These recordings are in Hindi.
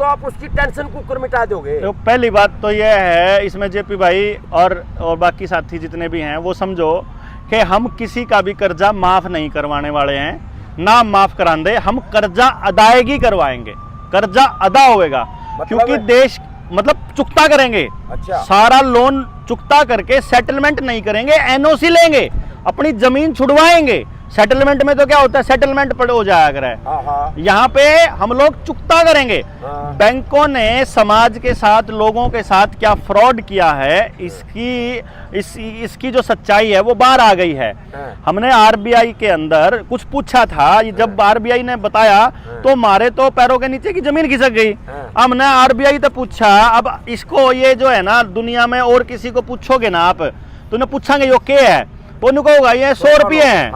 तो आप उसकी टेंशन कुकर मिटा दोगे। तो पहली बात तो यह है इसमें जेपी भाई और बाकी साथी जितने भी हैं वो समझो कि हम किसी का भी कर्जा माफ नहीं करवाने वाले हैं, ना माफ करांदे, हम कर्जा अदायगी करवाएंगे, कर्जा अदा होएगा क्योंकि देश मतलब चुकता करेंगे। अच्छा। सारा लोन चुकता करके सेटलमेंट नहीं करेंगे, एनओसी लेंगे, अपनी जमीन छुड़वाएंगे। सेटलमेंट में तो क्या होता है, सेटलमेंट पर हो जाया करे, यहाँ पे हम लोग चुकता करेंगे। बैंकों ने समाज के साथ, लोगों के साथ क्या फ्रॉड किया है, इसकी जो सच्चाई है वो बाहर आ गई है। हमने आरबीआई के अंदर कुछ पूछा था, जब आरबीआई ने बताया तो हमारे तो पैरों के नीचे की जमीन खिसक गई। हमने आरबीआई से पूछा, अब इसको ये जो है ना दुनिया में और किसी को पूछोगे ना आप तो उन्हें पूछांगे यो क्या है, वो उनको होगा ये 100 रुपये हैं।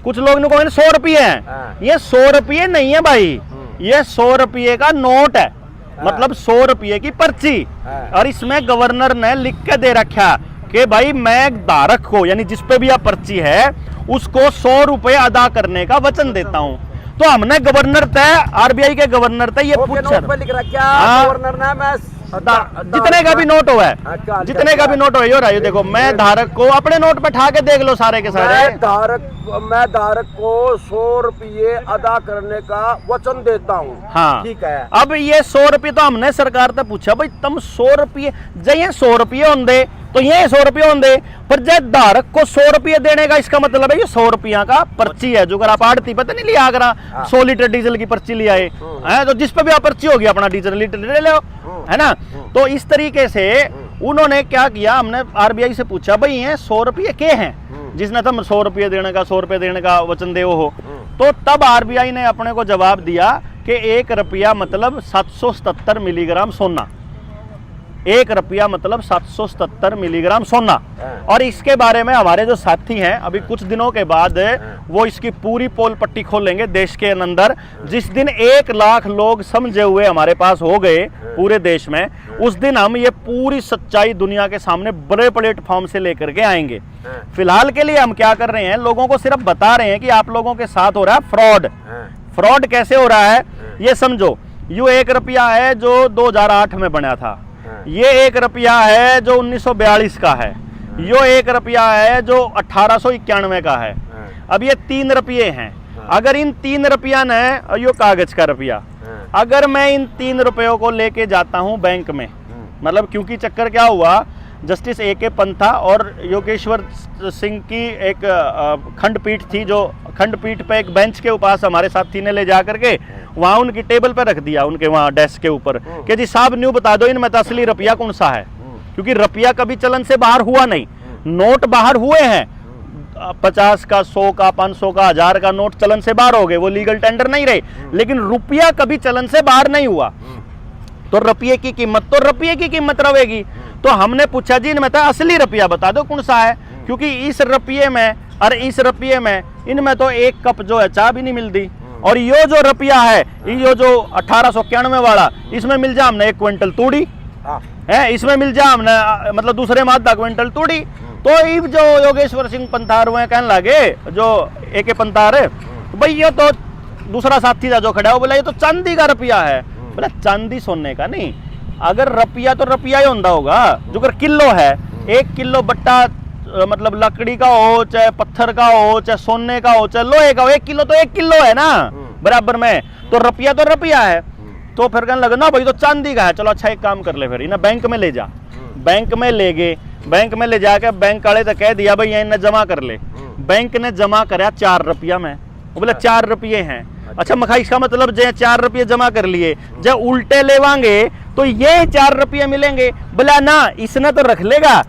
कुछ लोग ने कहा 100 रुपये हैं, ये 100 रुपये नहीं है भाई, ये 100 रुपये का नोट है, मतलब 100 रुपये की पर्ची। और इसमें गवर्नर ने लिख के दे रखा कि भाई मैं धारक को, यानी जिस पे भी यह पर्ची है उसको 100 रुपये अदा करने का वचन देता हूँ। तो हमने गवर्नर तय, आरबीआई के गवर्नर तय ये पूछा, गवर्नर ने मैं जितने का भी नोट हुआ है, जितने का भी नोट हुआ है, देखो मैं धारक को अपने नोट पे ठा के देख लो सारे के सारे, मैं धारक को 100 रुपये अदा करने का वचन देता हूँ। हाँ ठीक है। अब ये 100 रुपये तो हमने सरकार से पूछा भाई तुम 100 रुपये जय 100 रुपये होंगे तो ये 100 रुपये होंगे, पर जय धारक को 100 रुपये देने का इसका मतलब है ये 100 रुपया का पर्ची है। जो अगर आप आड़ती पता नहीं लिया, अगर 100 लीटर डीजल की पर्ची लिया है तो जिस पे भी आप पर्ची होगी अपना डीजल लीटर ले लो, है ना। तो इस तरीके से उन्होंने क्या किया, हमने आरबीआई से पूछा भाई ये 100 रुपये के हैं, जिसने तुम 100 रुपये देने का 100 रुपये देने का वचन दे हो। तो तब आरबीआई ने अपने को जवाब दिया कि 1 रुपया मतलब 777 मिलीग्राम सोना, 1 रुपया मतलब 777 मिलीग्राम सोना। और इसके बारे में हमारे जो साथी हैं अभी कुछ दिनों के बाद वो इसकी पूरी पोल पट्टी खोलेंगे देश के अंदर। जिस दिन 1 लाख लोग समझे हुए हमारे पास हो गए पूरे देश में, उस दिन हम ये पूरी सच्चाई दुनिया के सामने बड़े प्लेटफॉर्म से लेकर के आएंगे। फिलहाल के लिए हम क्या कर रहे हैं, लोगों को सिर्फ बता रहे हैं कि आप लोगों के साथ हो रहा है फ्रॉड। फ्रॉड कैसे हो रहा है ये समझो। यो 1 रुपया है जो 2008 में बना था, ये 1 रुपया है जो 1942 का है, यो 1 रुपया है जो 1891 का है। अब ये 3 रुपये हैं। अगर इन 3 रुपया ने, यो कागज का रुपया, अगर मैं इन 3 रुपयों को लेके जाता हूं बैंक में, मतलब क्योंकि चक्कर क्या हुआ, जस्टिस A.K. पंथा और योगेश्वर सिंह की एक खंडपीठ थी, जो खंडपीठ पे एक बेंच के पास हमारे साथी ने ले जा करके वहाँ उनकी टेबल पे रख दिया, उनके वहाँ डेस्क के ऊपर, कि जी साहब न्यू बता दो इनमें तो असली रुपया कौन सा है, क्योंकि रुपया कभी चलन से बाहर हुआ नहीं। नोट बाहर हुए हैं, 50 का, 100 का, 500 का, 1000 का नोट चलन से बाहर हो गए, वो लीगल टेंडर नहीं रहे, लेकिन रुपया कभी चलन से बाहर नहीं हुआ। तो रुपये की कीमत तो रुपये की कीमत रहेगी। तो हमने पूछा जी इनमें तो असली रुपया बता दो कौन सा है, क्योंकि इस रुपये में और इस रुपये में इनमें तो 1 कप जो है चाय भी नहीं मिलती। और यो जो रुपया है, यो जो 1891 वाला, इसमें मिल जा हमने 1 क्विंटल तूड़ी है, इसमें मिल जा हमने मतलब दूसरे मादा क्विंटल तूड़ी। तो इब जो योगेश्वर सिंह पंथार हुए कहने लगे, जो A.K. पंथार है, तो भाई ये तो दूसरा साथी था जो खड़ा हो, बोला ये तो चांदी का रुपया है। बोला चांदी सोने का नहीं, अगर रुपया तो रुपया ही होता होगा। जो अगर किलो है, 1 किलो बट्टा मतलब लकड़ी का हो, चाहे पत्थर का हो, चाहे सोने का हो, चाहे लोहे का हो, 1 किलो तो 1 किलो है ना बराबर में, तो रुपया तो रुपया है। तो फिर कहने लगा ना भाई तो चांदी का है, चलो अच्छा एक काम कर ले, फिर इन्हें बैंक में ले जा। बैंक में ले गए, बैंक में ले जाकर बैंक वाले तो कह दिया भाई इन्हें जमा कर ले। बैंक ने जमा कराया 4 रुपया में, वो बोला 4 रुपये हैं। अच्छा मखा इसका मतलब जो 4 रुपये जमा कर लिए, जब उल्टे लेवांगे तो ये 4 रुपये मिलेंगे। बोला ना इसने तो रख लेगा,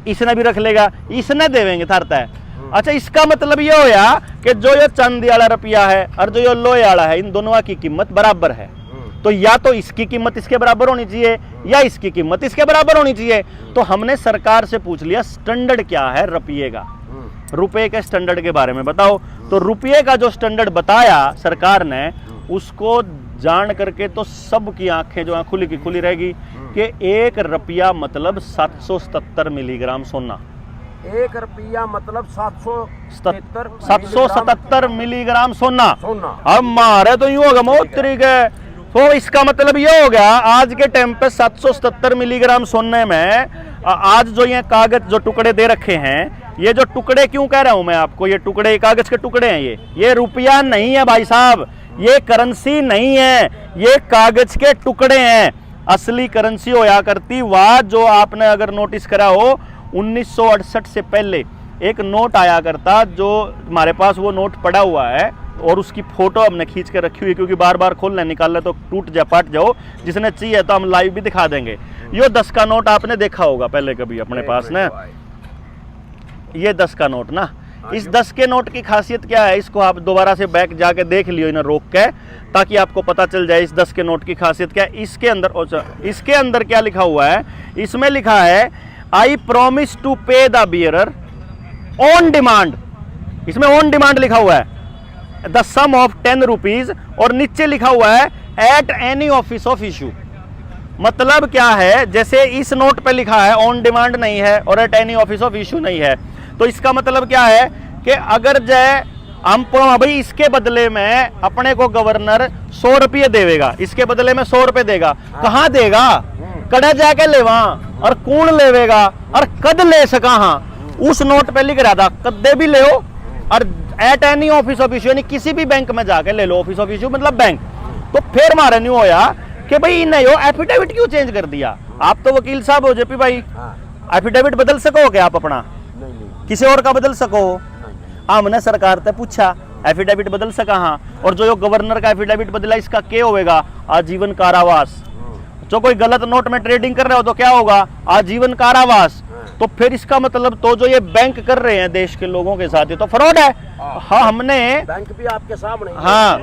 इसने भी रख लेगा, इसने देवेंगे थारता है। अच्छा इसका मतलब ये होया कि जो ये चांदी वाला रुपया है और जो ये लोहे वाला है, इन दोनों की कीमत बराबर है। तो या तो इसकी कीमत इसके बराबर होनी चाहिए या इसकी कीमत इसके बराबर होनी चाहिए। तो हमने सरकार से पूछ लिया स्टैंडर्ड क्या है रुपये का, रुपये के स्टैंडर्ड के बारे में बताओ। तो रुपये का जो स्टैंडर्ड बताया सरकार ने, उसको जान करके तो सबकी आंखें जो खुली की खुली रहेगी कि 1 रुपया मतलब 777 मिलीग्राम सोना। 1 रुपया मतलब 777 मिलीग्राम सोना। अब मारे तो यूं होगा तरीके तो इसका मतलब ये हो गया आज के टाइम पे 777 मिलीग्राम सोने में आज जो ये कागज जो टुकड़े दे रखे हैं, ये जो टुकड़े क्यों कह रहा हूं मैं आपको, ये टुकड़े कागज के टुकड़े हैं, ये रुपया नहीं है भाई साहब, ये करेंसी नहीं है, ये कागज के टुकड़े हैं। असली करेंसी होया करती वह जो आपने अगर नोटिस करा हो 1968 से पहले एक नोट आया करता, जो हमारे पास वो नोट पड़ा हुआ है और उसकी फोटो हमने खींच के रखी हुई, क्योंकि बार बार खोलने निकालने तो टूट जा पाट जाओ, जिसने चाहिए तो हम लाइव भी दिखा देंगे। ये 10 का नोट आपने देखा होगा पहले कभी अपने पास ना, ये 10 का नोट ना। इस 10 के नोट की खासियत क्या है, इसको आप दोबारा से बैक जाके देख लियो इन्हें रोक के, ताकि आपको पता चल जाए इस 10 के नोट की खासियत क्या है। इसके अंदर क्या लिखा हुआ है, इसमें लिखा है आई प्रॉमिस टू पे द बियरर ऑन डिमांड। इसमें ऑन डिमांड लिखा हुआ है, द सम ऑफ 10 रुपीज, और नीचे लिखा हुआ है at any office of issue. मतलब क्या है, जैसे इस नोट पे लिखा है ऑन डिमांड नहीं है और at any office of issue नहीं है, तो इसका मतलब क्या है कि अगर जय हम भाई इसके बदले में अपने को गवर्नर 100 रुपये देगा, इसके बदले में 100 रुपये देगा, कहाँ देगा, कड़े जाके लेवा, और कौन लेवेगा और कद ले सका। हाँ उस नोट पे लिख रहा था कदे भी ले, और at any office of issue यानी किसी भी बैंक में जाके ले लो, ऑफिस ऑफ इशू मतलब बैंक। तो फिर हमारा न्यू होया कि भाई नहीं हो एफिडेविट क्यों चेंज कर दिया। आप तो वकील साहब हो जेपी भाई, एफिडेविट बदल सको क्या आप अपना, किसी और का बदल सको। हमने सरकार से पूछा एफिडेविट बदल सका, हाँ, और जो गवर्नर का एफिडेविट बदला इसका क्या होगा, आजीवन कारावास। जो कोई गलत नोट में ट्रेडिंग कर रहे हो तो क्या होगा, आजीवन कारावास। तो फिर इसका मतलब तो जो ये बैंक कर रहे हैं देश के लोगों के साथ, ये तो फ्रॉड है। हाँ हमने बैंक भी आपके सामने, हाँ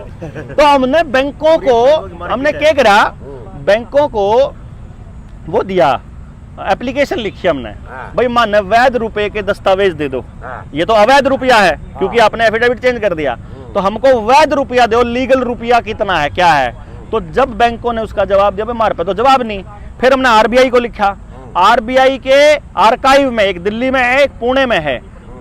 तो हमने बैंकों को हमने क्या करा, बैंकों को वो दिया एप्लीकेशन लिखी हमने, भाई माने वैध रुपए के दस्तावेज दे दो, ये तो अवैध रुपया है क्योंकि आपने एफिडेविट चेंज कर दिया, तो हमको वैध रुपया दो, लीगल रुपया कितना है क्या है। तो जब बैंकों ने उसका जवाब दिया, हमारे पे तो जवाब नहीं, फिर हमने आरबीआई को लिखा। आरबीआई के आर्काइव में, एक दिल्ली में है एक पुणे में है,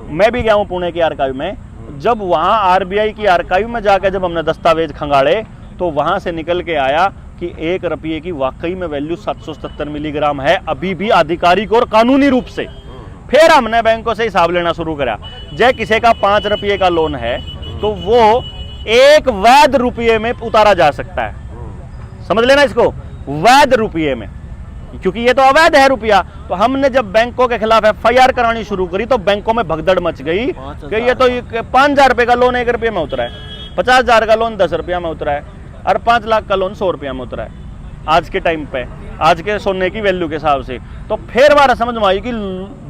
मैं भी गया हूँ पुणे के आर्काइव में। जब वहाँ आरबीआई की आर्काइव में जाकर जब हमने दस्तावेज खंगाड़े तो वहाँ से निकल के आया कि 1 रुपये की वाकई में वैल्यू 777 मिलीग्राम है अभी भी आधिकारिक और कानूनी रूप से। फिर हमने बैंकों से हिसाब लेना शुरू करा, जय किसी का 5 रुपये का लोन है तो वो 1 वैध रुपये में उतारा जा सकता है, समझ लेना इसको, वैध रुपये में, क्योंकि ये तो अवैध है रुपया। तो हमने जब बैंकों के खिलाफ एफआईआर करानी शुरू करी तो बैंकों में भगदड़ मच गई कि ये तो 5,000 रुपए का लोन 1 रुपये में उतरा है, 50,000 का लोन 10 रुपया में उतरा है, और 5 लाख का लोन 100 रुपया में उतरा है आज के टाइम पे, आज के सोने की वैल्यू के हिसाब से। तो फिर हमारा समझ में आई कि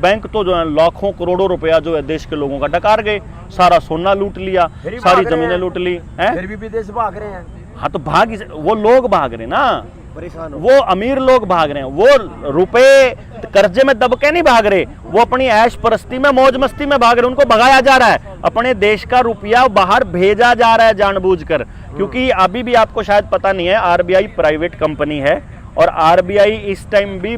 बैंक तो जो है लाखों करोड़ों रुपया जो है देश के लोगों का डकार गए, सारा सोना लूट लिया, सारी जमीनें लूट ली हैं, फिर भी विदेश भाग रहे हैं। हाँ तो वो लोग भाग रहे ना, परेशान, वो अमीर लोग भाग रहे हैं, वो रुपए कर्जे में दब के नहीं भाग रहे, वो अपनी ऐश परस्ती में मौज मस्ती में भाग रहे, उनको भगाया जा रहा है, अपने देश का रुपया बाहर भेजा जा रहा है जानबूझकर। क्योंकि अभी भी आपको शायद पता नहीं है, आरबीआई प्राइवेट कंपनी है और आरबीआई इस टाइम भी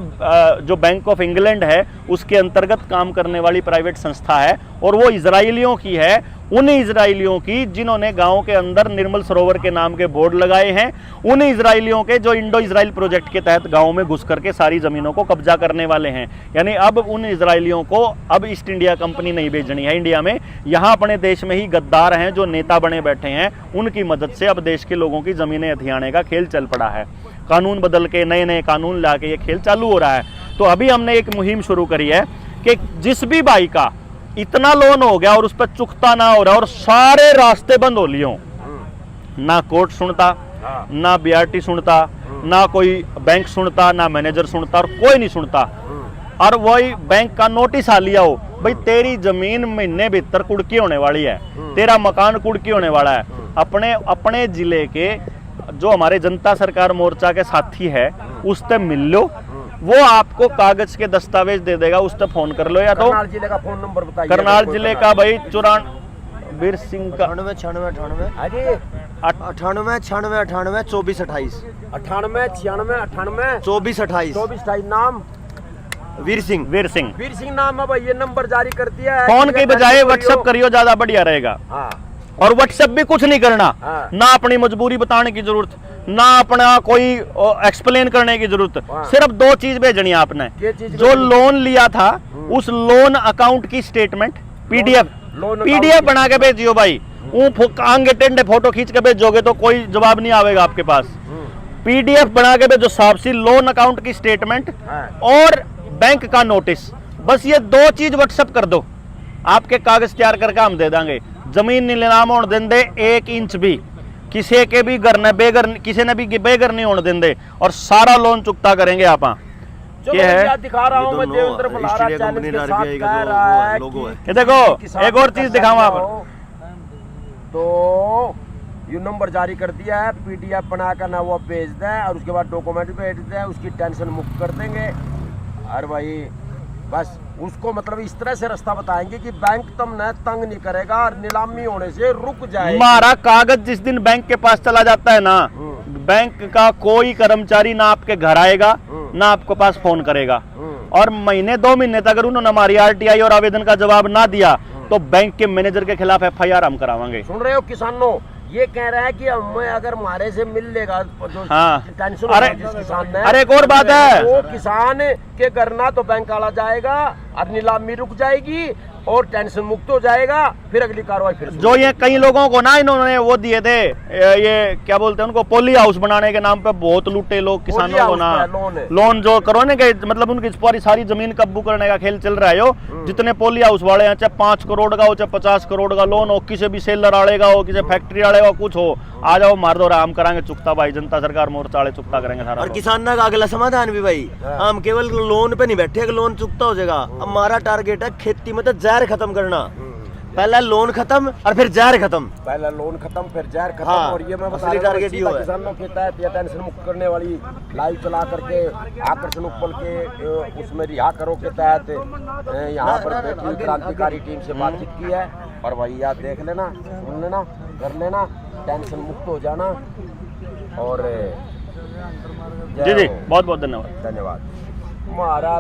जो बैंक ऑफ इंग्लैंड है उसके अंतर्गत काम करने वाली प्राइवेट संस्था है, और वो इजरायलियों की है, उन इजरायलियों की जिन्होंने गांव के अंदर निर्मल सरोवर के नाम के बोर्ड लगाए हैं, उन इजरायलियों के जो इंडो इजराइल प्रोजेक्ट के तहत गांव में घुस करके सारी जमीनों को कब्जा करने वाले हैं। यानी अब उन इजरायलियों को अब ईस्ट इंडिया कंपनी नहीं भेजनी है इंडिया में, यहाँ अपने देश में ही गद्दार हैं जो नेता बने बैठे हैं, उनकी मदद से अब देश के लोगों की जमीनें हथियाने का खेल चल पड़ा है। कानून बदल के नए नए कानून ला के ये खेल चालू हो रहा है। तो अभी हमने एक मुहिम शुरू करी है कि जिस भी भाई का इतना लोन हो गया और उस पर चुकता ना हो रहा और सारे रास्ते बंद हो लिए, ना कोर्ट सुनता, ना बीआरटी सुनता, ना कोई बैंक सुनता, ना मैनेजर सुनता, और कोई नहीं सुनता, और वही बैंक का नोटिस आ लिया हो, भाई तेरी जमीन महीने भीतर कुड़की होने वाली है, तेरा मकान कुड़की होने वाला है। अपने जिले के जो हमारे जनता सरकार मोर्चा के साथी है उससे मिल लो, वो आपको कागज के दस्तावेज दे देगा, उस पर फोन कर लो। या तो करनाल जिले का फोन नंबर बताइए। करनाल जिले का भाई वीर सिंह का 98 96 98 अरे 98 96 98 24 28 98 96 98 24 28 24 28 नाम वीर सिंह। वीर सिंह नाम है भाई, ये नंबर जारी कर दिया है। फोन के बजाय व्हाट्सएप करियो, ज्यादा बढ़िया रहेगा। हाँ। और व्हाट्सएप भी कुछ नहीं करना, हाँ। ना अपनी मजबूरी बताने की जरूरत, ना अपना कोई एक्सप्लेन करने की जरूरत, हाँ। सिर्फ 2 चीज भेजनी है आपने। ये चीज जो भेजनी। लोन लिया था उस लोन अकाउंट की statement PDF loan PDF account बना के भेजियो भाई। आगे टेंडे फोटो खींच के भेजोगे तो कोई जवाब नहीं आएगा आपके पास। पीडीएफ बना के भेजो साफ सी, लोन अकाउंट की स्टेटमेंट हाँ। और बैंक का नोटिस, बस ये 2 चीज व्हाट्सएप कर दो, आपके कागज तैयार करके हम दे देंगे। जमीन नीलाम होने देंगे 1 इंच भी, किसी के भी घर ने बेघर, किसी ने भी बेघर नहीं होने देंगे, और सारा लोन चुकता करेंगे आप। चलो ये है, भैया दिखा रहा ये हूँ मैं, दोनों देवेंद्र ईस्ट भलारा इंडिया चैनल कंपनी के और साथ RBI का कह जो रहा है लोगो है। ये देखो, किसान एक और का चीज दिखाऊं आप। तो ये नंबर जारी कर दिया है, पीडीएफ बना कर ना वो भेज दें और उसके बाद डॉक्यूमेंट भेज दें, उसकी टेंशन मुक्त कर देंगे। और भाई बस उसको मतलब इस तरह से रास्ता बताएंगे कि बैंक तुमने तंग नहीं करेगा और नीलामी होने से रुक जाएगी। हमारा कागज जिस दिन बैंक के पास चला जाता है ना, बैंक का कोई कर्मचारी ना आपके घर आएगा ना आपके पास फोन करेगा, और महीने 2 महीने तक अगर उन्होंने हमारी आरटीआई और आवेदन का जवाब ना दिया तो बैंक के मैनेजर के खिलाफ एफआईआर हम करावांगे। सुन रहे हो किसानों, ये कह रहा है कि हमें अगर हमारे से मिल लेगा जो हाँ। टेंशन अरे जिस किसान ने, अरे एक और बात है, वो किसान के घर ना तो बैंक वाला जाएगा और नीलामी रुक जाएगी और टेंशन मुक्त हो जाएगा, फिर अगली कार्रवाई फिर शुरू। जो ये कई लोगों को ना इन्होंने वो दिए थे, ये क्या बोलते हैं उनको, पोली हाउस बनाने के नाम पे बहुत लूटे लोग किसानों को ना। लोन जो करो ना कि मतलब उनकी पूरी सारी जमीन काबू करने का खेल चल रहा है। यो जितने पोली हाउस वाले हैं, चाहे 5 करोड़ का हो चाहे 50 करोड़ का लोन हो, किसी भी सेलर वाले का हो, किसी फैक्ट्री वाले का कुछ हो, आ जाओ मार दो, आराम कराएंगे चुकता भाई, जनता सरकार मोर्चा वाले चुकता करेंगे सारा। और किसान का अगला समाधान भी भाई, हम केवल लोन पे नहीं बैठे, लोन चुकता हो जाएगा। हमारा टारगेट है खेती में तो जहर खत्म करना, पहला लोन खत्म और फिर जहर खत्म। पहला लोन खत्म फिर जहर खत्म। हाँ, और ये मैं बता असली रहा हूँ, टारगेट ये है। किसानों के तहत या टेंशन मुक्त करने वाली लाइव चला करके आकर्षण उपल के उसमें रिहा करो के तहत यहाँ पर बैठी क्रांतिकारी टीम से बातचीत की है। और भाई याद देख लेना, सुन लेना, कर लेना, टेंशन मुक्त हो जाना। और जी जी, बहुत बहुत धन्यवाद। धन्यवाद। हमारा